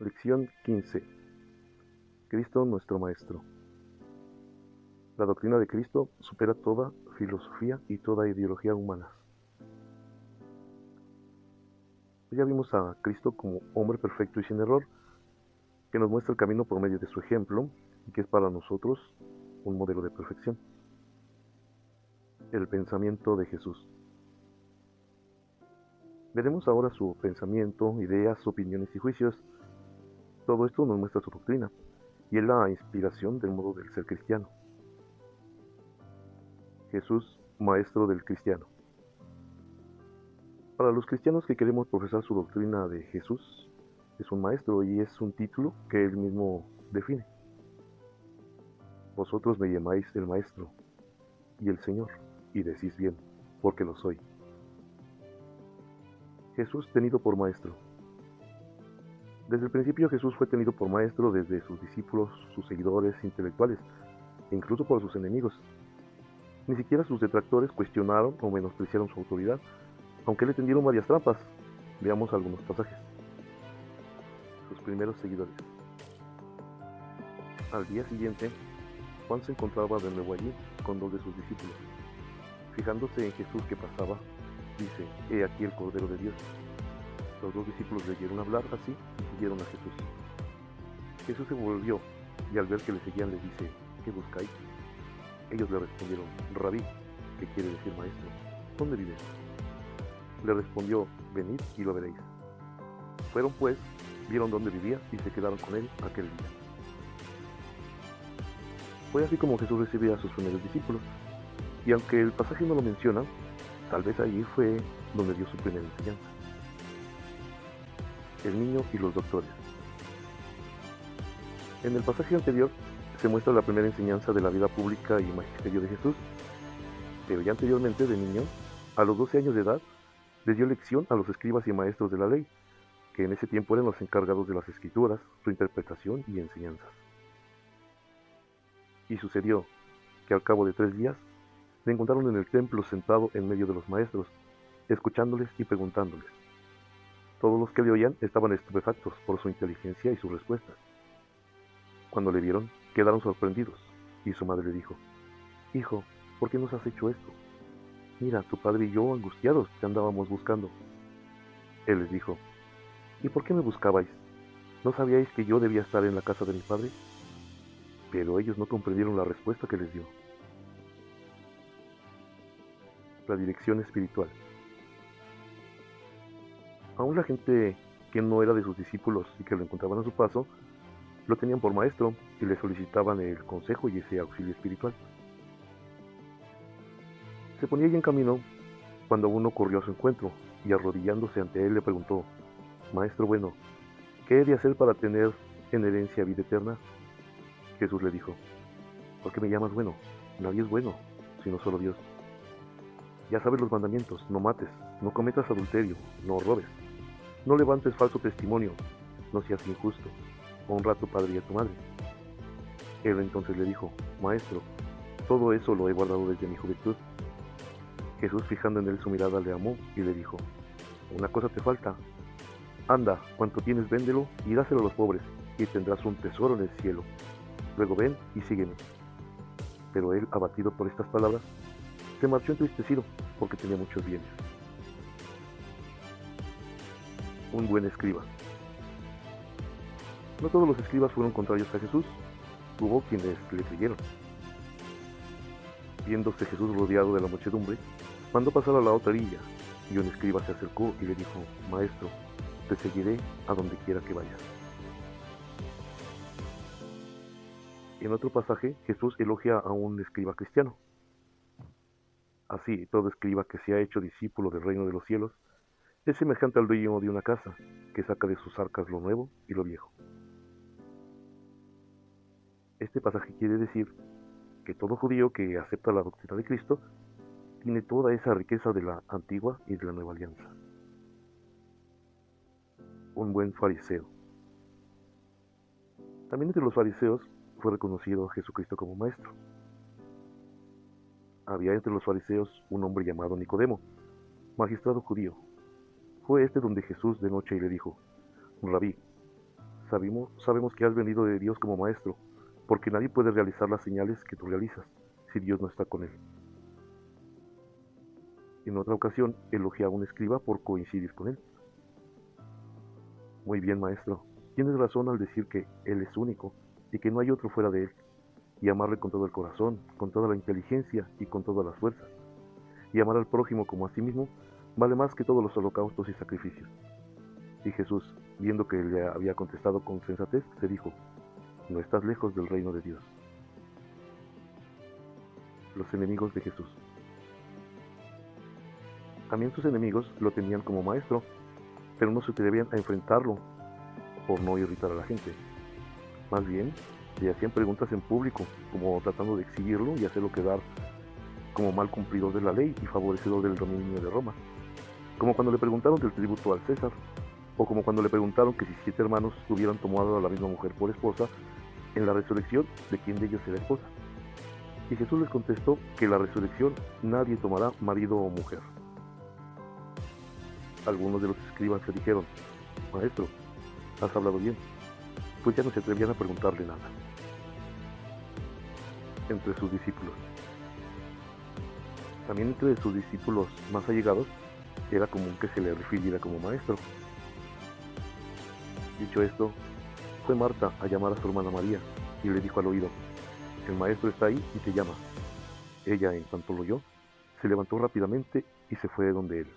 Lección 15. Cristo nuestro Maestro. La doctrina de Cristo supera toda filosofía y toda ideología humanas. Ya vimos a Cristo como hombre perfecto y sin error, que nos muestra el camino por medio de su ejemplo y que es para nosotros un modelo de perfección. El pensamiento de Jesús. Veremos ahora su pensamiento, ideas, opiniones y juicios. Todo esto nos muestra su doctrina y es la inspiración del modo del ser cristiano. Jesús, maestro del cristiano. Para los cristianos que queremos profesar su doctrina de Jesús, es un maestro y es un título que él mismo define. Vosotros me llamáis el maestro y el Señor, y decís bien, porque lo soy. Jesús tenido por maestro. Desde el principio Jesús fue tenido por maestro desde sus discípulos, sus seguidores intelectuales, e incluso por sus enemigos. Ni siquiera sus detractores cuestionaron o menospreciaron su autoridad, aunque le tendieron varias trampas. Veamos algunos pasajes. Sus primeros seguidores. Al día siguiente, Juan se encontraba de nuevo allí con dos de sus discípulos. Fijándose en Jesús que pasaba, dice: He aquí el Cordero de Dios. Los dos discípulos le oyeron hablar así y siguieron a Jesús. Jesús se volvió y al ver que le seguían les dice: ¿Qué buscáis? Ellos le respondieron: Rabí, que quiere decir maestro, ¿dónde vives? Le respondió: Venid y lo veréis. Fueron pues, vieron dónde vivía y se quedaron con él aquel día. Fue así como Jesús recibe a sus primeros discípulos, y aunque el pasaje no lo menciona, tal vez allí fue donde dio su primera enseñanza. El niño y los doctores. En el pasaje anterior se muestra la primera enseñanza de la vida pública y magisterio de Jesús, pero ya anteriormente, de niño, a los 12 años de edad, les dio lección a los escribas y maestros de la ley, que en ese tiempo eran los encargados de las escrituras, su interpretación y enseñanzas. Y sucedió que al cabo de 3 días le encontraron en el templo sentado en medio de los maestros, escuchándoles y preguntándoles. Todos los que le oían estaban estupefactos por su inteligencia y sus respuestas. Cuando le vieron, quedaron sorprendidos, y su madre le dijo: Hijo, ¿por qué nos has hecho esto? Mira, tu padre y yo angustiados te andábamos buscando. Él les dijo: ¿Y por qué me buscabais? ¿No sabíais que yo debía estar en la casa de mi padre? Pero ellos no comprendieron la respuesta que les dio. La dirección espiritual. Aún la gente que no era de sus discípulos y que lo encontraban a su paso, lo tenían por maestro y le solicitaban el consejo y ese auxilio espiritual. Se ponía ya en camino cuando uno corrió a su encuentro y arrodillándose ante él le preguntó: Maestro bueno, ¿qué he de hacer para tener en herencia vida eterna? Jesús le dijo: ¿Por qué me llamas bueno? Nadie es bueno, sino solo Dios. Ya sabes los mandamientos: no mates, no cometas adulterio, no robes, no levantes falso testimonio, no seas injusto, honra a tu padre y a tu madre. Él entonces le dijo: Maestro, todo eso lo he guardado desde mi juventud. Jesús, fijando en él su mirada, le amó y le dijo: Una cosa te falta. Anda, cuanto tienes véndelo y dáselo a los pobres, y tendrás un tesoro en el cielo. Luego ven y sígueme. Pero él, abatido por estas palabras, se marchó entristecido porque tenía muchos bienes. Un buen escriba. No todos los escribas fueron contrarios a Jesús, hubo quienes le creyeron. Viéndose Jesús rodeado de la muchedumbre, mandó pasar a la otra orilla, y un escriba se acercó y le dijo: Maestro, te seguiré a donde quiera que vayas. En otro pasaje, Jesús elogia a un escriba cristiano. Así, todo escriba que se ha hecho discípulo del reino de los cielos es semejante al dueño de una casa, que saca de sus arcas lo nuevo y lo viejo. Este pasaje quiere decir que todo judío que acepta la doctrina de Cristo tiene toda esa riqueza de la antigua y de la nueva alianza. Un buen fariseo. También entre los fariseos fue reconocido Jesucristo como maestro. Había entre los fariseos un hombre llamado Nicodemo, magistrado judío. Fue este donde Jesús de noche y le dijo: Rabí, sabemos que has venido de Dios como maestro, porque nadie puede realizar las señales que tú realizas si Dios no está con él. En otra ocasión, elogia a un escriba por coincidir con él. Muy bien, maestro. Tienes razón al decir que Él es único y que no hay otro fuera de Él, y amarle con todo el corazón, con toda la inteligencia y con todas las fuerzas. Y amar al prójimo como a sí mismo vale más que todos los holocaustos y sacrificios. Y Jesús, viendo que le había contestado con sensatez, le dijo, no estás lejos del reino de Dios. Los enemigos de Jesús. También sus enemigos lo tenían como maestro, pero no se atrevían a enfrentarlo por no irritar a la gente. Más bien, le hacían preguntas en público, como tratando de exhibirlo y hacerlo quedar como mal cumplidor de la ley y favorecedor del dominio de Roma. Como cuando le preguntaron del tributo al César, o como cuando le preguntaron que si 7 hermanos hubieran tomado a la misma mujer por esposa, en la resurrección, ¿de quién de ellos será esposa? Y Jesús les contestó que en la resurrección nadie tomará marido o mujer. Algunos de los escribas le dijeron, Maestro, has hablado bien, pues ya no se atrevían a preguntarle nada. Entre sus discípulos. También entre sus discípulos más allegados era común que se le refiriera como maestro. Dicho esto, fue Marta a llamar a su hermana María y le dijo al oído, el maestro está ahí y te llama. Ella, en cuanto lo oyó, se levantó rápidamente y se fue donde él.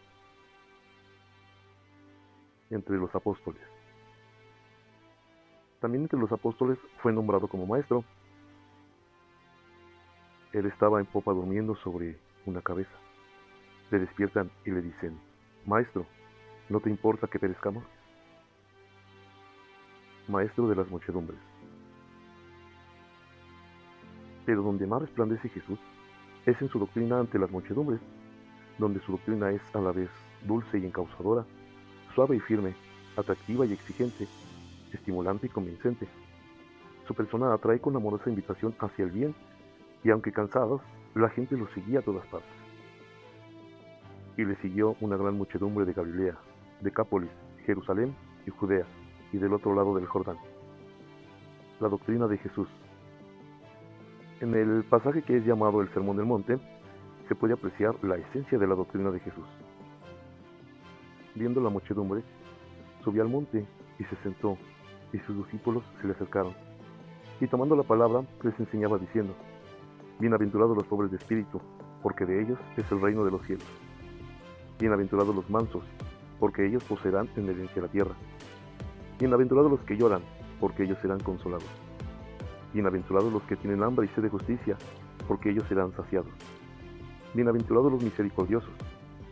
Entre los apóstoles. También entre los apóstoles fue nombrado como maestro. Él estaba en popa durmiendo sobre una cabeza. Le despiertan y le dicen, Maestro, ¿no te importa que perezcamos? Maestro de las muchedumbres. Pero donde más resplandece Jesús es en su doctrina ante las muchedumbres, donde su doctrina es a la vez dulce y encausadora, suave y firme, atractiva y exigente, estimulante y convincente. Su persona atrae con amorosa invitación hacia el bien, y aunque cansados, la gente lo seguía a todas partes. Y le siguió una gran muchedumbre de Galilea, Decápolis, Jerusalén y Judea, y del otro lado del Jordán. La doctrina de Jesús. En el pasaje que es llamado el Sermón del Monte, se puede apreciar la esencia de la doctrina de Jesús. Viendo la muchedumbre, subió al monte y se sentó, y sus discípulos se le acercaron. Y tomando la palabra, les enseñaba diciendo, Bienaventurados los pobres de espíritu, porque de ellos es el reino de los cielos. Bienaventurados los mansos, porque ellos poseerán en herencia la tierra. Bienaventurados los que lloran, porque ellos serán consolados. Bienaventurados los que tienen hambre y sed de justicia, porque ellos serán saciados. Bienaventurados los misericordiosos,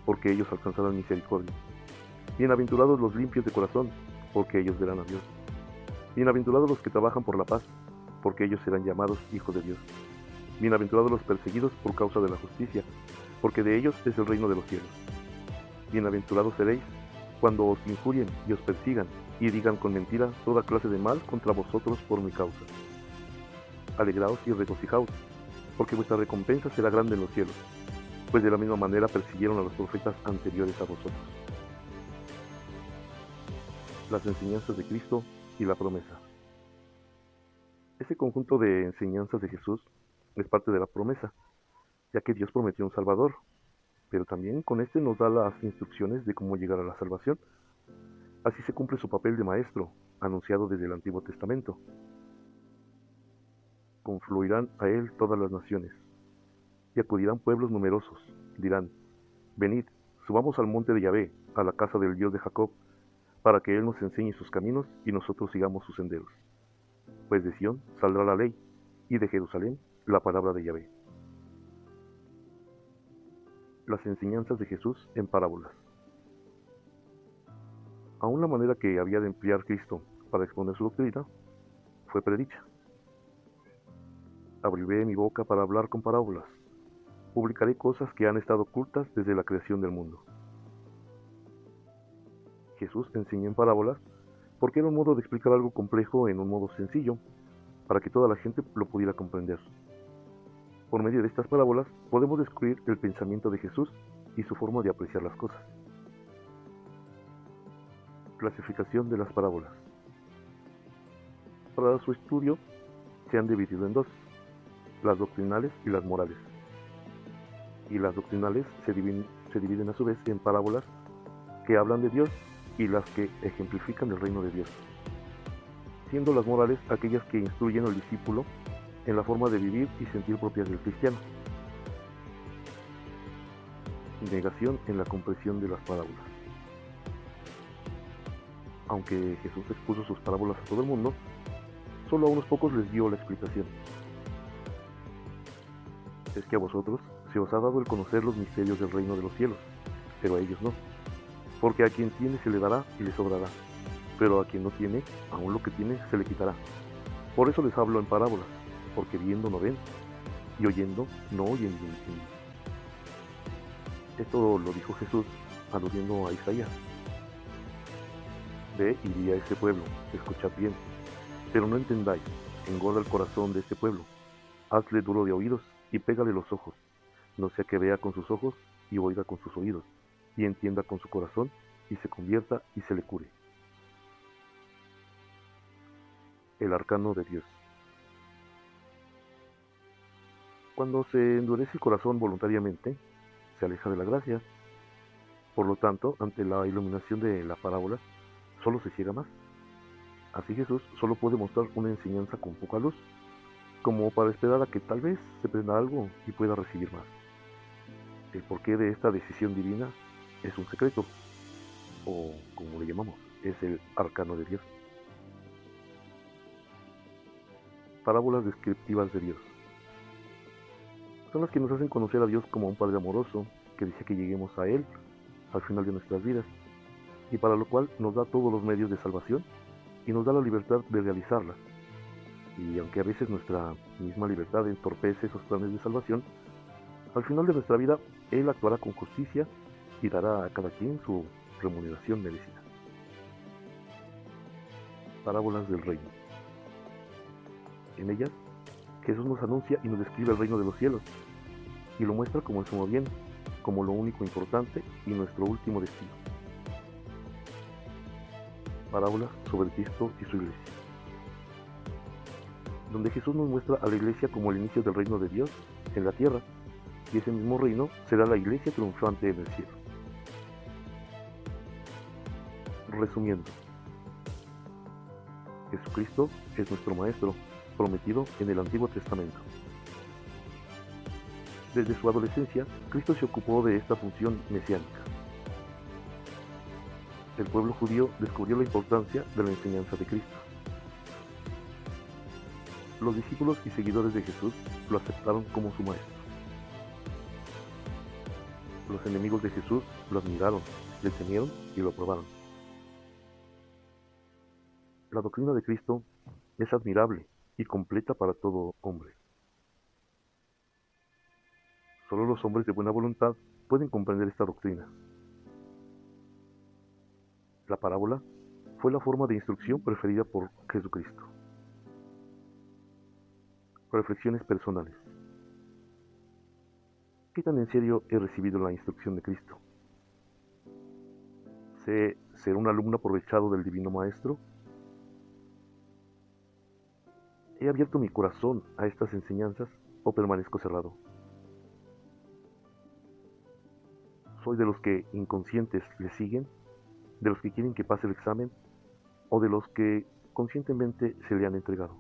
porque ellos alcanzarán misericordia. Bienaventurados los limpios de corazón, porque ellos verán a Dios. Bienaventurados los que trabajan por la paz, porque ellos serán llamados hijos de Dios. Bienaventurados los perseguidos por causa de la justicia, porque de ellos es el reino de los cielos. Bienaventurados seréis cuando os injurien y os persigan, y digan con mentira toda clase de mal contra vosotros por mi causa. Alegraos y regocijaos, porque vuestra recompensa será grande en los cielos, pues de la misma manera persiguieron a los profetas anteriores a vosotros. Las enseñanzas de Cristo y la promesa. Ese conjunto de enseñanzas de Jesús es parte de la promesa, ya que Dios prometió un Salvador, pero también con este nos da las instrucciones de cómo llegar a la salvación. Así se cumple su papel de maestro, anunciado desde el Antiguo Testamento. Confluirán a él todas las naciones, y acudirán pueblos numerosos, dirán, venid, subamos al monte de Yahvé, a la casa del Dios de Jacob, para que él nos enseñe sus caminos y nosotros sigamos sus senderos. Pues de Sión saldrá la ley, y de Jerusalén la palabra de Yahvé. Las enseñanzas de Jesús en parábolas. Aún la manera que había de emplear Cristo para exponer su doctrina fue predicha. Abriré mi boca para hablar con parábolas. Publicaré cosas que han estado ocultas desde la creación del mundo. Jesús enseñó en parábolas porque era un modo de explicar algo complejo en un modo sencillo, para que toda la gente lo pudiera comprender. Por medio de estas parábolas podemos descubrir el pensamiento de Jesús y su forma de apreciar las cosas. Clasificación de las parábolas. Para su estudio se han dividido en dos, las doctrinales y las morales. Y las doctrinales se dividen a su vez en parábolas que hablan de Dios y las que ejemplifican el reino de Dios, siendo las morales aquellas que instruyen al discípulo en la forma de vivir y sentir propias del cristiano. Negación en la comprensión de las parábolas. Aunque Jesús expuso sus parábolas a todo el mundo, solo a unos pocos les dio la explicación. Es que a vosotros se os ha dado el conocer los misterios del reino de los cielos, pero a ellos no. Porque a quien tiene se le dará y le sobrará, pero a quien no tiene, aún lo que tiene se le quitará. Por eso les hablo en parábolas, porque viendo no ven, y oyendo no oyen ni entienden. Esto lo dijo Jesús aludiendo a Isaías. Ve y di a este pueblo, escuchad bien, pero no entendáis, engorda el corazón de este pueblo, hazle duro de oídos y pégale los ojos, no sea que vea con sus ojos y oiga con sus oídos, y entienda con su corazón y se convierta y se le cure. El arcano de Dios. Cuando se endurece el corazón voluntariamente, se aleja de la gracia. Por lo tanto, ante la iluminación de la parábola, solo se ciega más. Así Jesús solo puede mostrar una enseñanza con poca luz, como para esperar a que tal vez se prenda algo y pueda recibir más. El porqué de esta decisión divina es un secreto, o como le llamamos, es el arcano de Dios. Parábolas descriptivas de Dios. Son las que nos hacen conocer a Dios como un Padre amoroso, que desea que lleguemos a Él al final de nuestras vidas, y para lo cual nos da todos los medios de salvación y nos da la libertad de realizarla. Y aunque a veces nuestra misma libertad entorpece esos planes de salvación, al final de nuestra vida Él actuará con justicia y dará a cada quien su remuneración merecida. Parábolas del reino. En ellas, Jesús nos anuncia y nos describe el reino de los cielos, y lo muestra como el sumo bien, como lo único importante y nuestro último destino. Parábolas sobre Cristo y su iglesia, donde Jesús nos muestra a la iglesia como el inicio del reino de Dios en la tierra, y ese mismo reino será la iglesia triunfante en el cielo. Resumiendo, Jesucristo es nuestro Maestro, prometido en el Antiguo Testamento. Desde su adolescencia, Cristo se ocupó de esta función mesiánica. El pueblo judío descubrió la importancia de la enseñanza de Cristo. Los discípulos y seguidores de Jesús lo aceptaron como su Maestro. Los enemigos de Jesús lo admiraron, le temieron y lo aprobaron. La doctrina de Cristo es admirable y completa para todo hombre. Solo los hombres de buena voluntad pueden comprender esta doctrina. La parábola fue la forma de instrucción preferida por Jesucristo. Reflexiones personales. ¿Qué tan en serio he recibido la instrucción de Cristo? ¿Sé ser un alumno aprovechado del Divino Maestro? ¿He abierto mi corazón a estas enseñanzas o permanezco cerrado? ¿Soy de los que inconscientes le siguen, de los que quieren que pase el examen o de los que conscientemente se le han entregado?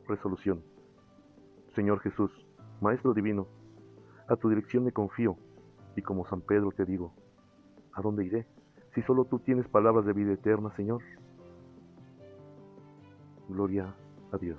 Resolución. Señor Jesús, Maestro Divino, a tu dirección me confío y como San Pedro te digo, ¿a dónde iré si solo tú tienes palabras de vida eterna, Señor? Gloria a Dios.